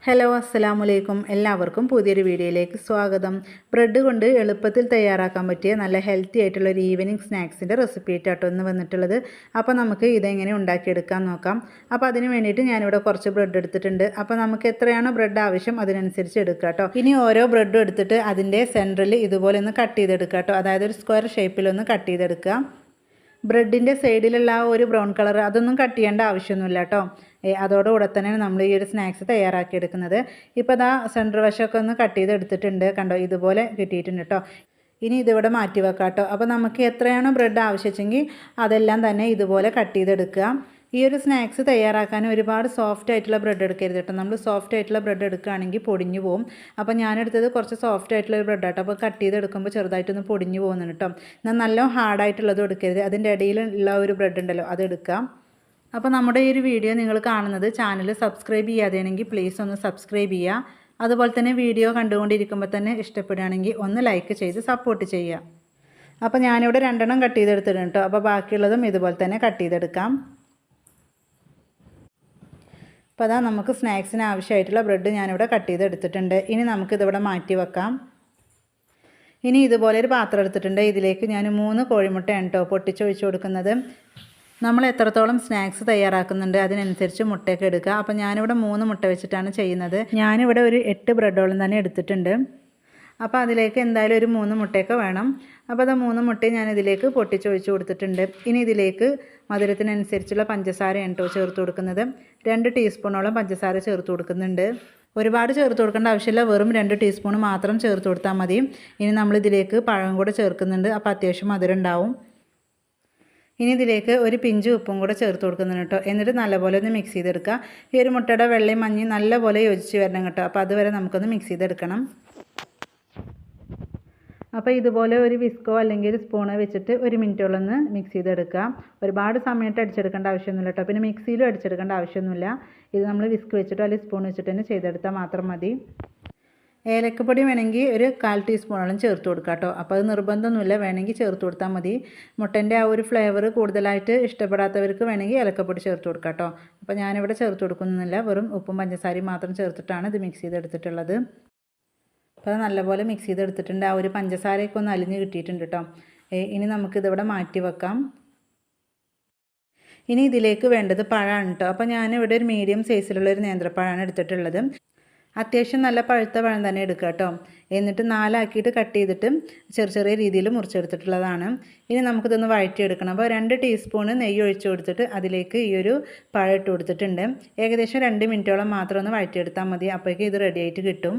Hello അസ്സലാമലൈക്കും എല്ലാവർക്കും പുതിയൊരു വീഡിയോയിലേക്ക് സ്വാഗതം. ബ്രെഡ് കൊണ്ട് എളുപ്പത്തിൽ തയ്യാറാക്കാൻ പറ്റിയ നല്ല ഹെൽത്തി ആയിട്ടുള്ള ഒരു ഈവനിങ് സ്നാക്സിൻ്റെ റെസിപ്പി ആയിട്ടോ ഇന്ന് വന്നിട്ടുള്ളത്. അപ്പോൾ നമുക്ക് ഇതെങ്ങനെ ഉണ്ടാക്കിയെടുക്കാൻ നോക്കാം. അപ്പോൾ അതിന് വേണ്ടിയിട്ട് ഞാനിവിടെ കുറച്ച് ബ്രെഡ് എടുത്തിട്ടുണ്ട്. അപ്പോൾ നമുക്ക് എത്രയാണോ ബ്രെഡ് ആവശ്യം അതിനനുസരിച്ച് എടുക്കുക കേട്ടോ. ഇനി ഓരോ ബ്രെഡും എടുത്തിട്ട് അതിൻ്റെ സെൻറ്ററിൽ ഇതുപോലെ ഒന്ന് കട്ട് ചെയ്തെടുക്കുക കേട്ടോ. അതായത് ഒരു സ്ക്വയർ ഷേപ്പിലൊന്ന് കട്ട് ചെയ്തെടുക്കുക. ബ്രെഡിൻ്റെ സൈഡിലുള്ള ആ ഒരു ബ്രൗൺ കളർ അതൊന്നും കട്ട് ചെയ്യേണ്ട ആവശ്യമൊന്നുമില്ല കേട്ടോ. അതോടുകൂടെ തന്നെയാണ് നമ്മൾ ഈ ഒരു സ്നാക്സ് തയ്യാറാക്കിയെടുക്കുന്നത്. ഇപ്പോൾ അതാ സെൻറ്റർ വശമൊക്കെ ഒന്ന് കട്ട് ചെയ്തെടുത്തിട്ടുണ്ട്. കണ്ടോ, ഇതുപോലെ കിട്ടിയിട്ടുണ്ട് കേട്ടോ. ഇനി ഇതിവിടെ മാറ്റി വെക്കാം കേട്ടോ. അപ്പോൾ നമുക്ക് എത്രയാണോ ബ്രെഡ് ആവശ്യമെങ്കിൽ അതെല്ലാം തന്നെ ഇതുപോലെ കട്ട് ചെയ്തെടുക്കുക. ഈ ഒരു സ്നാക്സ് തയ്യാറാക്കാൻ ഒരുപാട് സോഫ്റ്റ് ആയിട്ടുള്ള ബ്രെഡ് എടുക്കരുത് കേട്ടോ. നമ്മൾ സോഫ്റ്റ് ആയിട്ടുള്ള ബ്രെഡ് എടുക്കുകയാണെങ്കിൽ പൊടിഞ്ഞു പോകും. അപ്പോൾ ഞാനെടുത്തത് കുറച്ച് സോഫ്റ്റ് ആയിട്ടുള്ള ഒരു ബ്രെഡ് ആട്ടോ. അപ്പോൾ കട്ട് ചെയ്തെടുക്കുമ്പോൾ ചെറുതായിട്ടൊന്ന് പൊടിഞ്ഞു പോകുന്നുണ്ട് കേട്ടോ. എന്നാൽ നല്ല ഹാർഡായിട്ടുള്ളതും എടുക്കരുത്. അതിൻ്റെ ഇടയിലുള്ള ഒരു ബ്രെഡ് ഉണ്ടല്ലോ അതെടുക്കാം. അപ്പോൾ നമ്മുടെ ഈ ഒരു വീഡിയോ നിങ്ങൾ കാണുന്നത് ചാനൽ സബ്സ്ക്രൈബ് ചെയ്യാതെയാണെങ്കിൽ പ്ലീസ് ഒന്ന് സബ്സ്ക്രൈബ് ചെയ്യുക. അതുപോലെ തന്നെ വീഡിയോ കണ്ടുകൊണ്ടിരിക്കുമ്പോൾ തന്നെ ഇഷ്ടപ്പെടുകയാണെങ്കിൽ ഒന്ന് ലൈക്ക് ചെയ്ത് സപ്പോർട്ട് ചെയ്യുക. അപ്പോൾ ഞാനിവിടെ 2 കട്ട് ചെയ്തെടുത്തിട്ടുണ്ട് കേട്ടോ. അപ്പോൾ ബാക്കിയുള്ളതും ഇതുപോലെ തന്നെ കട്ട് ചെയ്തെടുക്കാം. അപ്പോൾ അതാ നമുക്ക് സ്നാക്സിന് ആവശ്യമായിട്ടുള്ള ബ്രെഡ് ഞാനിവിടെ കട്ട് ചെയ്തെടുത്തിട്ടുണ്ട്. ഇനി നമുക്കിതിവിടെ മാറ്റി വെക്കാം. ഇനി ഇതുപോലെ ഒരു പാത്രം എടുത്തിട്ടുണ്ട്. ഇതിലേക്ക് ഞാൻ 3 കോഴിമുട്ടയാണ് കേട്ടോ പൊട്ടിച്ചൊഴിച്ച് കൊടുക്കുന്നത്. നമ്മൾ എത്രത്തോളം സ്നാക്സ് തയ്യാറാക്കുന്നുണ്ട് അതിനനുസരിച്ച് മുട്ടയൊക്കെ എടുക്കുക. അപ്പോൾ ഞാനിവിടെ 3 മുട്ട വെച്ചിട്ടാണ് ചെയ്യുന്നത്. ഞാനിവിടെ ഒരു 8 ബ്രെഡോളം തന്നെ എടുത്തിട്ടുണ്ട്. അപ്പോൾ അതിലേക്ക് എന്തായാലും ഒരു 3 മുട്ടയൊക്കെ വേണം. അപ്പോൾ അത് 3 മുട്ടയും ഞാനിതിലേക്ക് പൊട്ടിച്ചൊഴിച്ച് കൊടുത്തിട്ടുണ്ട്. ഇനി ഇതിലേക്ക് മധുരത്തിനനുസരിച്ചുള്ള പഞ്ചസാരയാണ് കേട്ടോ ചേർത്ത് കൊടുക്കുന്നത്. 2 ടീസ്പൂണോളം പഞ്ചസാര ചേർത്ത് കൊടുക്കുന്നുണ്ട്. ഒരുപാട് ചേർത്ത് കൊടുക്കേണ്ട ആവശ്യമില്ല, വെറും 2 ടീസ്പൂൺ മാത്രം ചേർത്ത് കൊടുത്താൽ മതി. ഇനി നമ്മളിതിലേക്ക് പഴം കൂടെ ചേർക്കുന്നുണ്ട്. അപ്പോൾ അത്യാവശ്യം മധുരം ഉണ്ടാവും. ഇനി ഇതിലേക്ക് ഒരു പിഞ്ച് ഉപ്പും കൂടെ ചേർത്ത് കൊടുക്കുന്നുണ്ട് കേട്ടോ. എന്നിട്ട് നല്ലപോലെ ഒന്ന് മിക്സ് ചെയ്തെടുക്കുക. ഈ ഒരു മുട്ടയുടെ വെള്ളയും മഞ്ഞയും നല്ലപോലെ യോജിച്ച് വരണം കേട്ടോ. അപ്പോൾ അതുവരെ നമുക്കൊന്ന് മിക്സ് ചെയ്തെടുക്കണം. അപ്പോൾ ഇതുപോലെ ഒരു വിസ്കോ അല്ലെങ്കിൽ ഒരു സ്പൂണോ വെച്ചിട്ട് 1 മിനിറ്റോളം ഒന്ന് മിക്സ് ചെയ്തെടുക്കുക. ഒരുപാട് സമയത്ത് അടിച്ചെടുക്കേണ്ട ആവശ്യമൊന്നുമില്ല കേട്ടോ. പിന്നെ മിക്സിയിലും അടിച്ചെടുക്കേണ്ട ആവശ്യമൊന്നുമില്ല. ഇത് നമ്മൾ വിസ്ക് വെച്ചിട്ടോ അല്ലെങ്കിൽ സ്പൂൺ വെച്ചിട്ട് തന്നെ ചെയ്തെടുത്താൽ മാത്രം മതി. ഏലക്കപ്പൊടി വേണമെങ്കിൽ ഒരു 1/4 ടീസ്പൂണോളം ചേർത്ത് കൊടുക്കുക കേട്ടോ. അപ്പോൾ അത് നിർബന്ധമൊന്നുമില്ല, വേണമെങ്കിൽ ചേർത്ത് കൊടുത്താൽ മതി. മുട്ടൻ്റെ ആ ഒരു ഫ്ലേവർ കൂടുതലായിട്ട് ഇഷ്ടപ്പെടാത്തവർക്ക് വേണമെങ്കിൽ ഏലക്കപ്പൊടി ചേർത്ത് കൊടുക്കുക കേട്ടോ. അപ്പോൾ ഞാനിവിടെ ചേർത്ത് കൊടുക്കുന്നില്ല, വെറും ഉപ്പും പഞ്ചസാരയും മാത്രം ചേർത്തിട്ടാണ് ഇത് മിക്സ് ചെയ്തെടുത്തിട്ടുള്ളത്. അപ്പോൾ നല്ലപോലെ മിക്സ് ചെയ്തെടുത്തിട്ടുണ്ട്. ആ ഒരു പഞ്ചസാരയൊക്കെ ഒന്ന് അലിഞ്ഞ് കിട്ടിയിട്ടുണ്ട് കേട്ടോ. ഇനി നമുക്കിതിവിടെ മാറ്റി വെക്കാം. ഇനി ഇതിലേക്ക് വേണ്ടത് പഴമാണ് കേട്ടോ. അപ്പോൾ ഞാനിവിടെ ഒരു മീഡിയം സൈസിലുള്ളൊരു നേന്ത്രപ്പഴമാണ് എടുത്തിട്ടുള്ളത്. അത്യാവശ്യം നല്ല പഴുത്ത പഴം തന്നെ എടുക്കുക കേട്ടോ. എന്നിട്ട് 4 ആക്കിയിട്ട് കട്ട് ചെയ്തിട്ട് ചെറിയ രീതിയിൽ മുറിച്ചെടുത്തിട്ടുള്ളതാണ്. ഇനി നമുക്കിതൊന്ന് വഴറ്റിയെടുക്കണം. അപ്പോൾ 2 ടീസ്പൂണ് നെയ്യ് ഒഴിച്ച് കൊടുത്തിട്ട് അതിലേക്ക് ഈ ഒരു പഴം ഇട്ട് കൊടുത്തിട്ടുണ്ട്. ഏകദേശം 2 മിനിറ്റോളം മാത്രം ഒന്ന് വഴറ്റിയെടുത്താൽ മതി. അപ്പോഴേക്കും ഇത് റെഡി ആയിട്ട് കിട്ടും.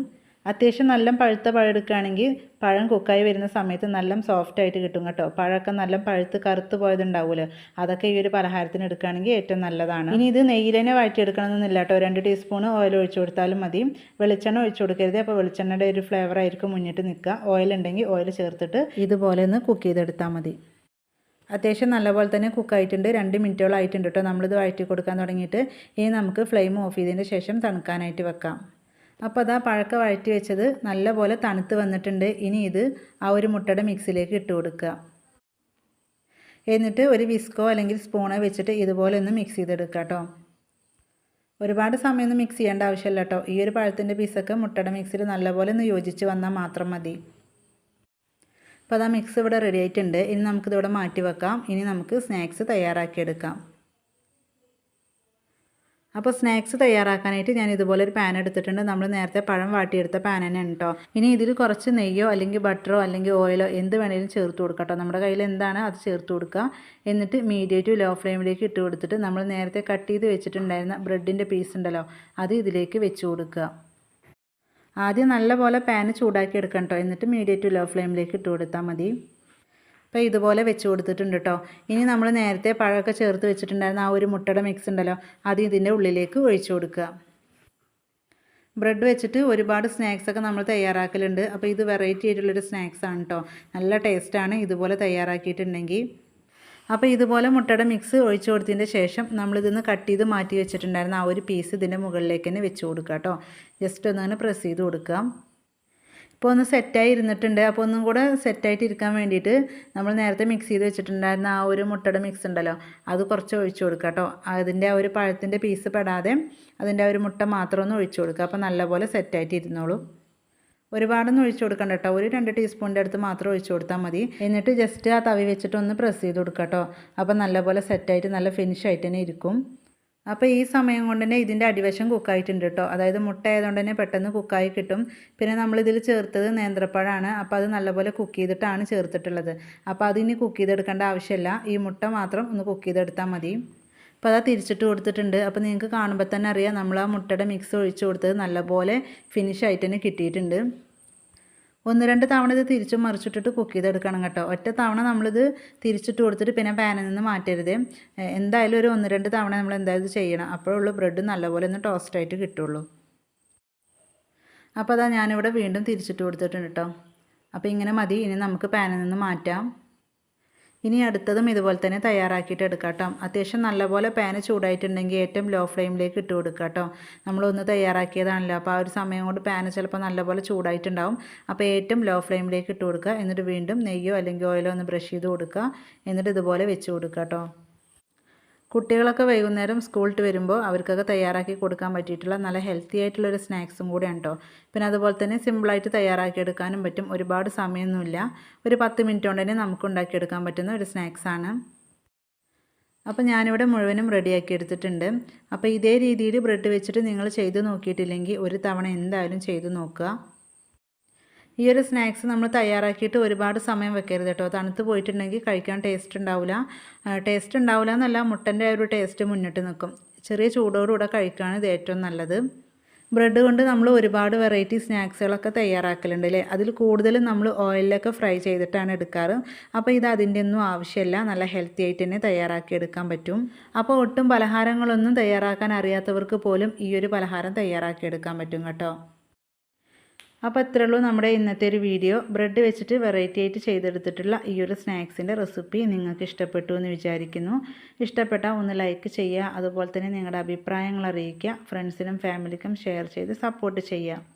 അത്യാവശ്യം നല്ല പഴുത്ത പഴം എടുക്കുകയാണെങ്കിൽ പഴം കുക്കായി വരുന്ന സമയത്ത് നല്ല സോഫ്റ്റ് ആയിട്ട് കിട്ടും കേട്ടോ. പഴമൊക്കെ നല്ല പഴുത്ത് കറുത്ത് പോയതുണ്ടാവുമല്ലോ, അതൊക്കെ ഈ ഒരു പലഹാരത്തിന് എടുക്കുകയാണെങ്കിൽ ഏറ്റവും നല്ലതാണ്. ഇനി ഇത് നെയ്യിൽ തന്നെ വഴറ്റിയെടുക്കണമെന്നില്ല കേട്ടോ. 2 ടീസ്പൂൺ ഓയിൽ ഒഴിച്ച് കൊടുത്താലും മതി. വെളിച്ചെണ്ണ ഒഴിച്ച് കൊടുക്കരുത്. അപ്പോൾ വെളിച്ചെണ്ണയുടെ ഒരു ഫ്ലേവർ ആയിരിക്കും മുന്നിട്ട് നിൽക്കുക. ഓയിൽ ഉണ്ടെങ്കിൽ ഓയിൽ ചേർത്തിട്ട് ഇതുപോലെ ഒന്ന് കുക്ക് ചെയ്തെടുത്താൽ മതി. അത്യാവശ്യം നല്ലപോലെ തന്നെ കുക്കായിട്ടുണ്ട്. 2 മിനിറ്റോളം ആയിട്ടുണ്ട് കേട്ടോ നമ്മളിത് വഴറ്റി കൊടുക്കാൻ തുടങ്ങിയിട്ട്. ഇനി നമുക്ക് ഫ്ലെയിം ഓഫ് ചെയ്തതിന് ശേഷം തണുക്കാനായിട്ട് വെക്കാം. അപ്പോൾ അതാ പഴക്ക വഴറ്റി വെച്ചത് നല്ലപോലെ തണുത്ത് വന്നിട്ടുണ്ട്. ഇനി ഇത് ആ ഒരു മുട്ടയുടെ മിക്സിലേക്ക് ഇട്ട് കൊടുക്കുക. എന്നിട്ട് ഒരു വിസ്കോ അല്ലെങ്കിൽ സ്പൂണോ വെച്ചിട്ട് ഇതുപോലെ ഒന്ന് മിക്സ് ചെയ്തെടുക്കുക കേട്ടോ. ഒരുപാട് സമയമൊന്നും മിക്സ് ചെയ്യേണ്ട ആവശ്യമില്ല കേട്ടോ. ഈ ഒരു പഴത്തിൻ്റെ പീസൊക്കെ മുട്ടയുടെ മിക്സിൽ നല്ലപോലെ ഒന്ന് യോജിച്ച് വന്നാൽ മാത്രം മതി. അപ്പോൾ അതാ മിക്സ് ഇവിടെ റെഡി ആയിട്ടുണ്ട്. ഇനി നമുക്കിതിവിടെ മാറ്റി വെക്കാം. ഇനി നമുക്ക് സ്നാക്സ് തയ്യാറാക്കിയെടുക്കാം. അപ്പോൾ സ്നാക്സ് തയ്യാറാക്കാനായിട്ട് ഞാൻ ഇതുപോലെ ഒരു പാൻ എടുത്തിട്ടുണ്ട്. നമ്മൾ നേരത്തെ പഴം വാട്ടിയെടുത്ത പാൻ തന്നെയാണ് കേട്ടോ. ഇനി ഇതിൽ കുറച്ച് നെയ്യോ അല്ലെങ്കിൽ ബട്ടറോ അല്ലെങ്കിൽ ഓയിലോ എന്ത് വേണമെങ്കിലും ചേർത്ത് കൊടുക്കാം കേട്ടോ. നമ്മുടെ കയ്യിൽ എന്താണ് അത് ചേർത്ത് കൊടുക്കുക. എന്നിട്ട് മീഡിയം ടു ലോ ഫ്ലെയിമിലേക്ക് ഇട്ട് കൊടുത്തിട്ട് നമ്മൾ നേരത്തെ കട്ട് ചെയ്ത് വെച്ചിട്ടുണ്ടായിരുന്ന ബ്രെഡിൻ്റെ പീസ് ഉണ്ടല്ലോ അത് ഇതിലേക്ക് വെച്ച് കൊടുക്കുക. ആദ്യം നല്ലപോലെ പാൻ ചൂടാക്കി എടുക്കണം കേട്ടോ. എന്നിട്ട് മീഡിയം ടു ലോ ഫ്ലെയിമിലേക്ക് ഇട്ട് കൊടുത്താൽ മതി. അപ്പോൾ ഇതുപോലെ വെച്ച് കൊടുത്തിട്ടുണ്ട് കേട്ടോ. ഇനി നമ്മൾ നേരത്തെ പഴമൊക്കെ ചേർത്ത് വെച്ചിട്ടുണ്ടായിരുന്ന ആ ഒരു മുട്ടയുടെ മിക്സ് ഉണ്ടല്ലോ അത് ഇതിൻ്റെ ഉള്ളിലേക്ക് ഒഴിച്ചു കൊടുക്കുക. ബ്രെഡ് വെച്ചിട്ട് ഒരുപാട് സ്നാക്സൊക്കെ നമ്മൾ തയ്യാറാക്കലുണ്ട്. അപ്പോൾ ഇത് വെറൈറ്റി ആയിട്ടുള്ളൊരു സ്നാക്സാണ് കേട്ടോ. നല്ല ടേസ്റ്റാണ് ഇതുപോലെ തയ്യാറാക്കിയിട്ടുണ്ടെങ്കിൽ. അപ്പോൾ ഇതുപോലെ മുട്ടയുടെ മിക്സ് ഒഴിച്ചു കൊടുത്തതിൻ്റെ ശേഷം നമ്മളിതൊന്ന് കട്ട് ചെയ്ത് മാറ്റി വെച്ചിട്ടുണ്ടായിരുന്ന ആ ഒരു പീസ് ഇതിൻ്റെ മുകളിലേക്ക് തന്നെ വെച്ച് കൊടുക്കുക കേട്ടോ. ജസ്റ്റ് ഒന്നങ്ങനെ പ്രസ് ചെയ്ത് കൊടുക്കാം. ഇപ്പോൾ ഒന്ന് സെറ്റായി ഇരുന്നിട്ടുണ്ട്. അപ്പോൾ ഒന്നും കൂടെ സെറ്റായിട്ട് ഇരിക്കാൻ വേണ്ടിയിട്ട് നമ്മൾ നേരത്തെ മിക്സ് ചെയ്ത് വെച്ചിട്ടുണ്ടായിരുന്ന ആ ഒരു മുട്ടയുടെ മിക്സ് ഉണ്ടല്ലോ, അത് കുറച്ച് ഒഴിച്ചു കൊടുക്കുക കേട്ടോ. അതിൻ്റെ ആ ഒരു പഴത്തിൻ്റെ പീസ് പെടാതെ അതിൻ്റെ ആ ഒരു മുട്ട മാത്രം ഒന്ന് ഒഴിച്ചു കൊടുക്കുക. അപ്പോൾ നല്ലപോലെ സെറ്റായിട്ട് ഇരുന്നോളൂ. ഒരുപാടൊന്നും ഒഴിച്ചു കൊടുക്കണ്ട കേട്ടോ. ഒരു 2 ടീസ്പൂണിൻ്റെ അടുത്ത് മാത്രം ഒഴിച്ചു കൊടുത്താൽ മതി. എന്നിട്ട് ജസ്റ്റ് ആ തവി വെച്ചിട്ട് ഒന്ന് പ്രസ് ചെയ്ത് കൊടുക്കുക കേട്ടോ. അപ്പോൾ നല്ലപോലെ സെറ്റായിട്ട് നല്ല ഫിനിഷ് ആയിട്ട് തന്നെ ഇരിക്കും. അപ്പോൾ ഈ സമയം കൊണ്ട് തന്നെ ഇതിൻ്റെ അടിവശം കുക്കായിട്ടുണ്ട് കേട്ടോ. അതായത് മുട്ട ആയതുകൊണ്ട് തന്നെ പെട്ടെന്ന് കുക്കായി കിട്ടും. പിന്നെ നമ്മളിതിൽ ചേർത്തത് നേന്ത്രപ്പഴമാണ്. അപ്പോൾ അത് നല്ലപോലെ കുക്ക് ചെയ്തിട്ടാണ് ചേർത്തിട്ടുള്ളത്. അപ്പോൾ അതിനി കുക്ക് ചെയ്തെടുക്കേണ്ട ആവശ്യമില്ല. ഈ മുട്ട മാത്രം ഒന്ന് കുക്ക് ചെയ്തെടുത്താൽ മതി. അപ്പോൾ അതാ തിരിച്ചിട്ട് കൊടുത്തിട്ടുണ്ട്. അപ്പോൾ നിങ്ങൾക്ക് കാണുമ്പോൾ തന്നെ അറിയാം നമ്മൾ ആ മുട്ടയുടെ മിക്സ് ഒഴിച്ച് കൊടുത്തത് നല്ലപോലെ ഫിനിഷ് ആയിട്ട് തന്നെ കിട്ടിയിട്ടുണ്ട്. 1-2 തവണ ഇത് തിരിച്ചും മറിച്ചിട്ടിട്ട് കുക്ക് ചെയ്തെടുക്കണം കേട്ടോ. ഒറ്റ തവണ നമ്മളിത് തിരിച്ചിട്ട് കൊടുത്തിട്ട് പിന്നെ പാനിൽ നിന്ന് മാറ്റരുത്. എന്തായാലും ഒരു 1-2 തവണ നമ്മൾ എന്തായാലും ചെയ്യണം. അപ്പോഴുള്ളൂ ബ്രെഡ് നല്ലപോലെ ഒന്ന് ടോസ്റ്റായിട്ട് കിട്ടുള്ളൂ. അപ്പോൾ അതാ ഞാനിവിടെ വീണ്ടും തിരിച്ചിട്ട് കൊടുത്തിട്ടുണ്ട് കേട്ടോ. അപ്പോൾ ഇങ്ങനെ മതി. ഇനി നമുക്ക് പാനിൽ നിന്ന് മാറ്റാം. ഇനി അടുത്തതും ഇതുപോലെ തന്നെ തയ്യാറാക്കിയിട്ട് എടുക്കാം കേട്ടോ. അത്യാവശ്യം നല്ലപോലെ പാന് ചൂടായിട്ടുണ്ടെങ്കിൽ ഏറ്റവും ലോ ഫ്ലെയിമിലേക്ക് ഇട്ട് കൊടുക്കുക കേട്ടോ. നമ്മളൊന്ന് തയ്യാറാക്കിയതാണല്ലോ, അപ്പോൾ ആ ഒരു സമയം കൊണ്ട് പാന് ചിലപ്പോൾ നല്ലപോലെ ചൂടായിട്ടുണ്ടാവും. അപ്പോൾ ഏറ്റവും ലോ ഫ്ലെയിമിലേക്ക് ഇട്ട് കൊടുക്കുക. എന്നിട്ട് വീണ്ടും നെയ്യോ അല്ലെങ്കിൽ ഓയിലോ ഒന്ന് ബ്രഷ് ചെയ്ത് കൊടുക്കുക. എന്നിട്ട് ഇതുപോലെ വെച്ച് കൊടുക്കുക കേട്ടോ. കുട്ടികളൊക്കെ വൈകുന്നേരം സ്കൂളിൽ വരുമ്പോൾ അവർക്കൊക്കെ തയ്യാറാക്കി കൊടുക്കാൻ പറ്റിയിട്ടുള്ള നല്ല ഹെൽത്തി ആയിട്ടുള്ളൊരു സ്നാക്സും കൂടിയാണ് കേട്ടോ. പിന്നെ അതുപോലെ തന്നെ സിമ്പിളായിട്ട് തയ്യാറാക്കി എടുക്കാനും പറ്റും. ഒരുപാട് സമയമൊന്നുമില്ല. ഒരു 10 മിനിറ്റ് കൊണ്ട് തന്നെ നമുക്ക് ഉണ്ടാക്കിയെടുക്കാൻ പറ്റുന്ന ഒരു സ്നാക്സാണ്. അപ്പോൾ ഞാനിവിടെ മുഴുവനും റെഡിയാക്കി എടുത്തിട്ടുണ്ട്. അപ്പോൾ ഇതേ രീതിയിൽ ബ്രെഡ് വെച്ചിട്ട് നിങ്ങൾ ചെയ്ത് നോക്കിയിട്ടില്ലെങ്കിൽ ഒരു തവണ എന്തായാലും ചെയ്ത് നോക്കുക. ഈ ഒരു സ്നാക്സ് നമ്മൾ തയ്യാറാക്കിയിട്ട് ഒരുപാട് സമയം വെക്കരുത് കേട്ടോ. തണുത്ത് പോയിട്ടുണ്ടെങ്കിൽ കഴിക്കാൻ ടേസ്റ്റ് ഉണ്ടാവില്ല എന്നല്ല, മുട്ടൻ്റെ ഒരു ടേസ്റ്റ് മുന്നിട്ട് നിൽക്കും. ചെറിയ ചൂടോടുകൂടെ കഴിക്കുകയാണ് ഇത് ഏറ്റവും നല്ലത്. ബ്രെഡ് കൊണ്ട് നമ്മൾ ഒരുപാട് വെറൈറ്റി സ്നാക്സുകളൊക്കെ തയ്യാറാക്കലുണ്ട് അല്ലേ. അതിൽ കൂടുതലും നമ്മൾ ഓയിലൊക്കെ ഫ്രൈ ചെയ്തിട്ടാണ് എടുക്കാറ്. അപ്പോൾ ഇത് അതിൻ്റെ ഒന്നും ആവശ്യമില്ല. നല്ല ഹെൽത്തി ആയിട്ട് തന്നെ തയ്യാറാക്കി എടുക്കാൻ പറ്റും. അപ്പോൾ ഒട്ടും പലഹാരങ്ങളൊന്നും തയ്യാറാക്കാൻ അറിയാത്തവർക്ക് പോലും ഈ ഒരു പലഹാരം തയ്യാറാക്കി എടുക്കാൻ പറ്റും കേട്ടോ. അപ്പോൾ ഇത്രയേ ഉള്ളൂ നമ്മുടെ ഇന്നത്തെ ഒരു വീഡിയോ. ബ്രെഡ് വെച്ചിട്ട് വെറൈറ്റി ആയിട്ട് ചെയ്തെടുത്തിട്ടുള്ള ഈ ഒരു സ്നാക്സിൻ്റെ റെസിപ്പി നിങ്ങൾക്ക് ഇഷ്ടപ്പെട്ടു എന്ന് വിചാരിക്കുന്നു. ഇഷ്ടപ്പെട്ടാൽ ഒന്ന് ലൈക്ക് ചെയ്യുക. അതുപോലെ തന്നെ നിങ്ങളുടെ അഭിപ്രായങ്ങൾ അറിയിക്കുക. ഫ്രണ്ട്സിനും ഫാമിലിക്കും ഷെയർ ചെയ്ത് സപ്പോർട്ട് ചെയ്യുക.